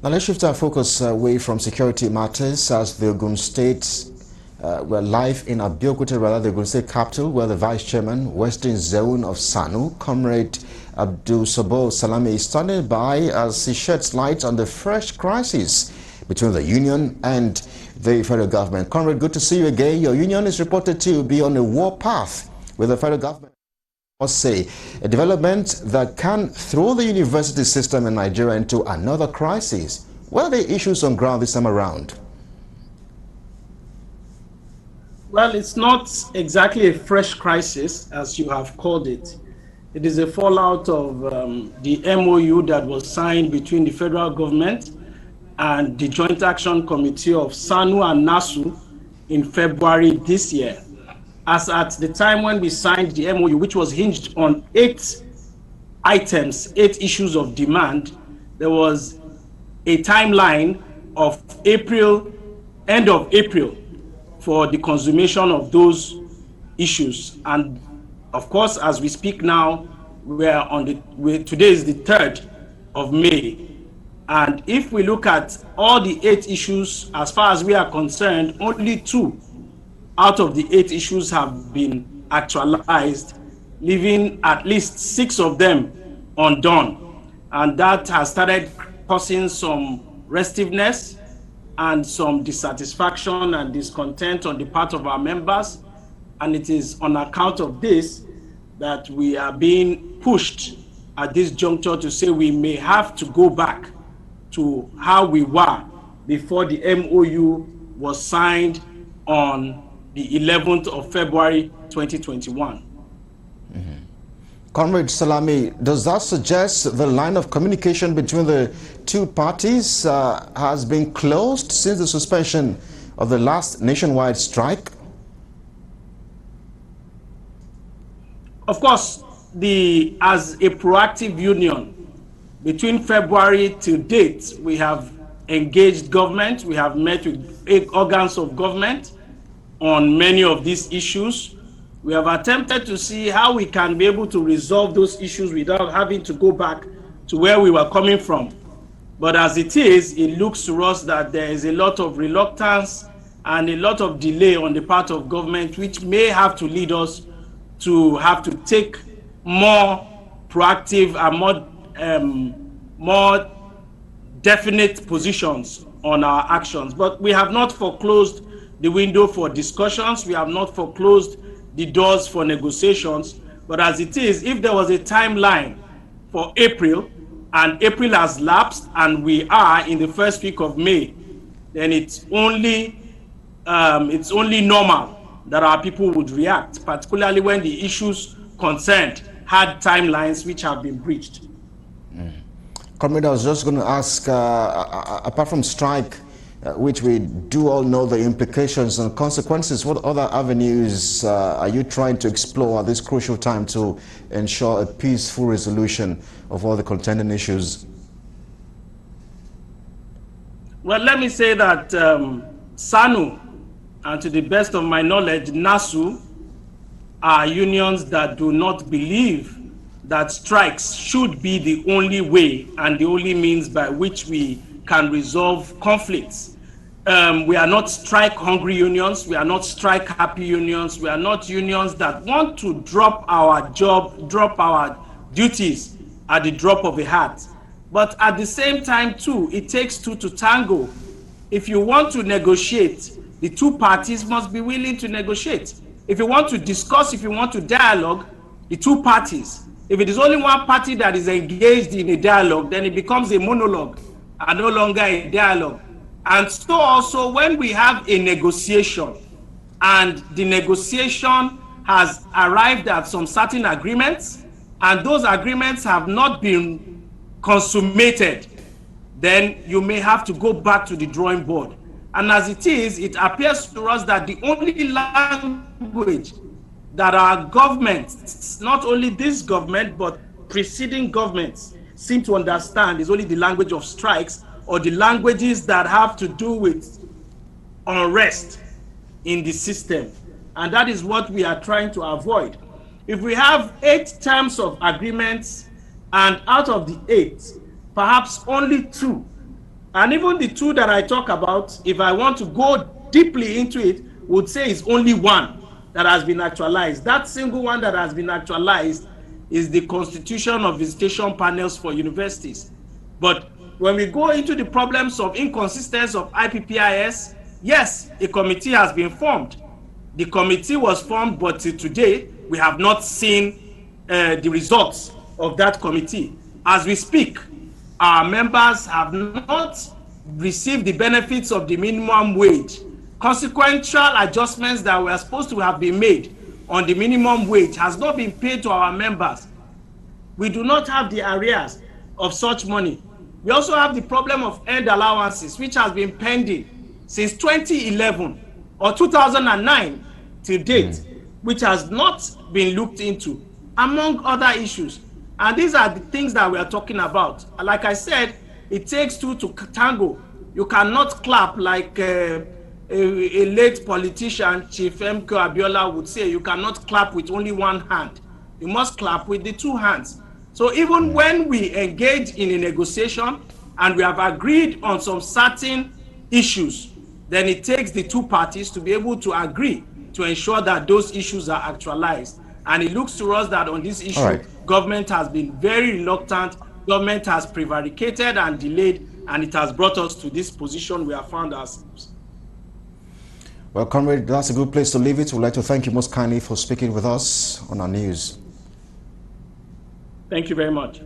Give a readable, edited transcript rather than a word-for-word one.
Now let's shift our focus away from security matters as the Ogun State were live in Abeokuta, rather the Ogun State capital, where the Vice Chairman, Western Zone of SSANU, Comrade Abdul Sabor Salami, is standing by as he sheds light on the fresh crisis between the union and the federal government. Comrade, good to see you again. Your union is reported to be on a war path with the federal government. Must say, a development that can throw the university system in Nigeria into another crisis. What are the issues on ground this time around? Well, it's not exactly a fresh crisis, as you have called it. It is a fallout of the MOU that was signed between the federal government and the Joint Action Committee of SSANU and NASU in February this year. As at the time when we signed the MOU, which was hinged on 8 items, 8 issues of demand, there was a timeline of April, end of April, for the consummation of those issues. And of course, as we speak now, today is the 3rd of May. And if we look at all the 8 issues, as far as we are concerned, only 2 out of the 8 issues have been actualized, leaving at least 6 of them undone. And that has started causing some restiveness and some dissatisfaction and discontent on the part of our members. And it is on account of this that we are being pushed at this juncture to say we may have to go back to how we were before the MOU was signed on the 11th of February 2021. Comrade Salami, does that suggest the line of communication between the 2 parties has been closed since the suspension of the last nationwide strike? Of course, as a proactive union, between February to date, we have engaged government, we have met with organs of government on many of these issues. We have attempted to see how we can be able to resolve those issues without having to go back to where we were coming from. But as it is, it looks to us that there is a lot of reluctance and a lot of delay on the part of government, which may have to lead us to have to take more proactive and more definite positions on our actions. But we have not foreclosed the window for discussions. We have not foreclosed the doors for negotiations. But as it is, if there was a timeline for April, and April has lapsed, and we are in the first week of May, then it's only normal that our people would react, particularly when the issues concerned had timelines which have been breached. Comrade, I was just going to ask, apart from strike, which we do all know the implications and consequences, what other avenues are you trying to explore at this crucial time to ensure a peaceful resolution of all the contending issues? Well, let me say that SSANU, and to the best of my knowledge, NASU, are unions that do not believe that strikes should be the only way and the only means by which we can resolve conflicts. We are not strike-hungry unions. We are not strike-happy unions. We are not unions that want to drop our job, drop our duties at the drop of a hat. But at the same time, too, it takes 2 to tango. If you want to negotiate, the 2 parties must be willing to negotiate. If you want to discuss, if you want to dialogue, the 2 parties. If it is only one party that is engaged in a dialogue, then it becomes a monologue and no longer a dialogue. And so also when we have a negotiation and the negotiation has arrived at some certain agreements and those agreements have not been consummated, then you may have to go back to the drawing board. And as it is, it appears to us that the only language that our governments, not only this government, but preceding governments, seem to understand is only the language of strikes or the languages that have to do with unrest in the system. And that is what we are trying to avoid. If we have 8 terms of agreements, and out of the 8, perhaps only 2 And even the two that I talk about, if I want to go deeply into it, would say it's only one that has been actualized. That single one that has been actualized is the constitution of visitation panels for universities. But when we go into the problems of inconsistency of IPPIS, yes, a committee has been formed. The committee was formed, but till today, we have not seen the results of that committee. As we speak, our members have not received the benefits of the minimum wage. Consequential adjustments that were supposed to have been made on the minimum wage has not been paid to our members. We do not have the arrears of such money. We also have the problem of end allowances, which has been pending since 2011 or 2009 till date, which has not been looked into, among other issues. And these are the things that we are talking about. Like I said, it takes two to tango. You cannot clap like a late politician, Chief M.K. Abiola, would say. You cannot clap with only one hand. You must clap with the two hands. So even when we engage in a negotiation and we have agreed on some certain issues, then it takes the two parties to be able to agree to ensure that those issues are actualized. And it looks to us that on this issue, government has been very reluctant, government has prevaricated and delayed, and it has brought us to this position we have found ourselves. Well, comrade, that's a good place to leave it. We'd like to thank you most kindly for speaking with us on our news. Thank you very much.